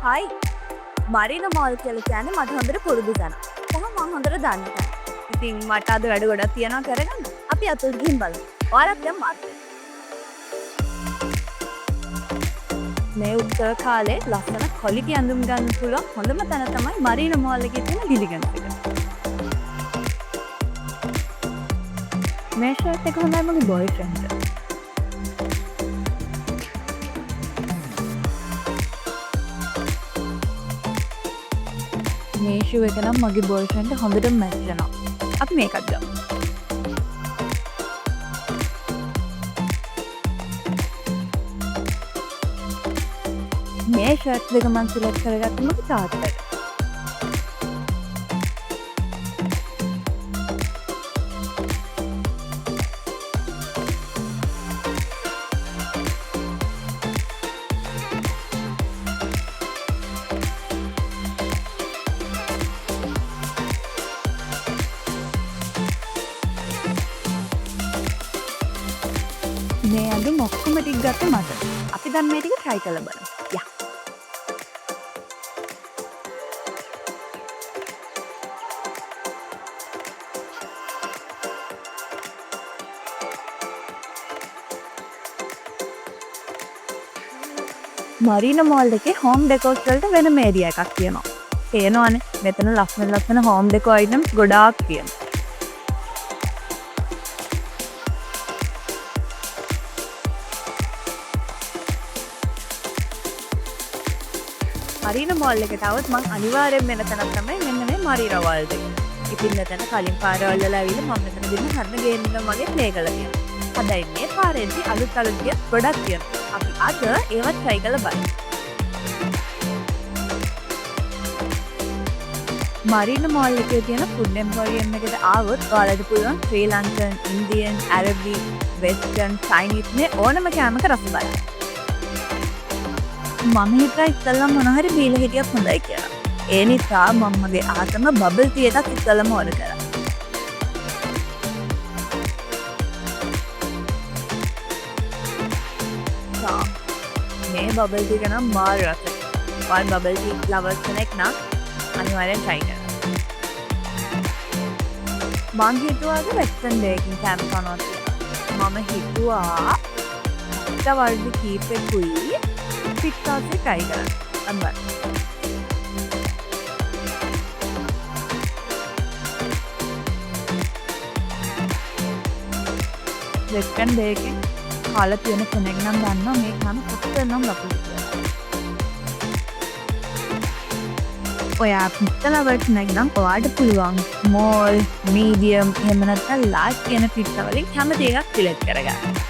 හයි මරින මෝල් කියල කියන්නේ මට හොඳට පුරුදු තැන. කොහොම මං හොඳට දන්න තැන. ඉතින් මට අද වැඩ ගොඩක් තියෙනවා කරගන්න. අපි අතුල් ගිහින් බලමු. ඔයාලත් දැන් මාත්. මේ උත්තර කාලේ ලස්සන ක්වොලිටි ඇඳුම් ගන්න පුළුවන් හොඳම තැන තමයි මරින මෝල් එකේ තියෙන ඩිලිගන්ස් එක. මේ ෂර්ට් එක හොඳයි මගේ බොයිෆ්‍රෙන්ඩ්ට. මේ ෂූ එක නම් මගේ බොයිෆ්‍රෙන්ඩ්ට හොඳටම මැච් වෙනවා. අපි මේකත් ගමු. මේ ෂර්ට් දෙක මම සිලෙක්ට් කරගත්තේ මගේ තාත්තට. මේ ඇඳුම් ඔක්කොම ටික ගත්තේ මට. අපි දැන් මේ ටික try කරලා බලමු. යා. මරීන මෝල් එකේ හෝම් ඩෙකෝස් වලට වෙනම ඒරියා එකක් තියෙනවා. පේනවනේ මෙතන ලස්සන හෝම් ඩෙකෝ අයිටම්ස් ගොඩාක් තියෙනවා. මරීන මෝල් එකට આવත් මං අනිවාර්යෙන් වෙන තැනක් තමයි මෙන්න මේ මරීන වර්ල්ඩ් එක. ඉතින් මෙතන කලින් පාරවල් වල ඇවිල්ලා මම මෙතන දින හරින ගේම් එක වගේ ප්ලේ කරලා තියෙනවා. හැබැයි මේ පාරේදී අලුත් ගේම් ගොඩක් තියෙනවා. අපි අද ඒවත් try කරලා බලමු. මරීන මෝල් එකේ තියෙන ෆුඩ් එම්පෝරියම් එකට ආවොත් ඔයාලට පුළුවන් ශ්‍රී ලංකන්, ඉන්දියන්, ඇරබි, වෙස්ටර්න්, චයිනීස් මේ ඕනම කෑමක රස බලන්න. මම හිතා ඉස්සල්ලා මොන හරි බීලා හිටියත් හොඳයි කියලා. ඒ නිසා මම මගේ ආතම බබල් ටී එකක් ඉස්සල්ලාම ඕඩර් කරා. මේ බබල් ටී එක නම් මාර රසයි. ඔයාලා බබල් ටී ලවර්ස් කෙනෙක් නම් අනිවාර්යෙන් try කරන්න. මං හිතුවාද වෙස්ටර්න් දෙයකින් කෑම කනවා කියලා. මම හිතුවා පිට්ටා වර්ග කීපෙකුයි පිට්ටාසේ try කරන්න. අම්බා. වෙස්ටර්න් දෙයකින් කාලා තියෙන කෙනෙක් නම් දන්නවා මේ කන කොච්චර නම් ලකුණු කියලා. ඔයා පිට්ටා ලවර්ස් කෙනෙක් නම් ඔයාට පුළුවන් ස්මෝල්, මීඩියම් එහෙම නැත්නම් ලාර්ජ් කියන පිට්ටා වලින් කැමති එකක් සිලෙක්ට් කරගන්න.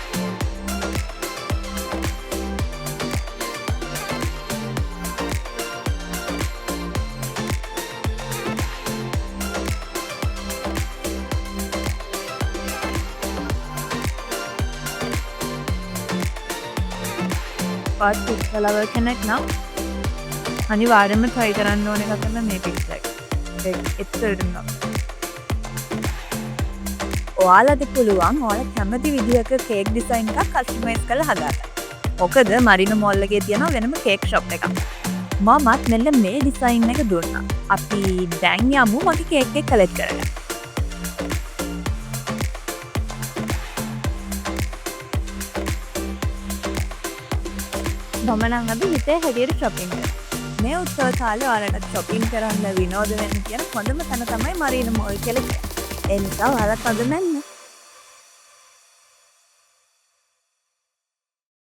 පිට්ටා ලවර් කෙනෙක් නම් අනිවාර්යයෙන්ම try කරන්න ඕන එක තමයි මේ පිට්ටා එක. එච්චරටම නම්. ඔයාලට පුළුවන් ඔයාලා කැමති විදිහක කේක් ඩිසයින් එකක් කස්ටමයිස් කරලා හදාගන්න. මොකද මරීන මෝල් එකේ තියෙන වෙනම කේක් ෂොප් එකක්. මමත් මෙන්න මේ ඩිසයින් එක දුන්නා. අපි දැන් යමු මගේ කේක් එක කලෙක්ට් කරගන්න. මම නම් අද හිතේ හැටියට shopping කරා. මේ උත්සව කාලේ ඔයාලට shopping කරන්න විනෝද වෙන්න කියන හොඳම තැන තමයි මරීන මෝල් කියලා කියන්නේ. ඒ නිසා ඔයාලත් අද නම්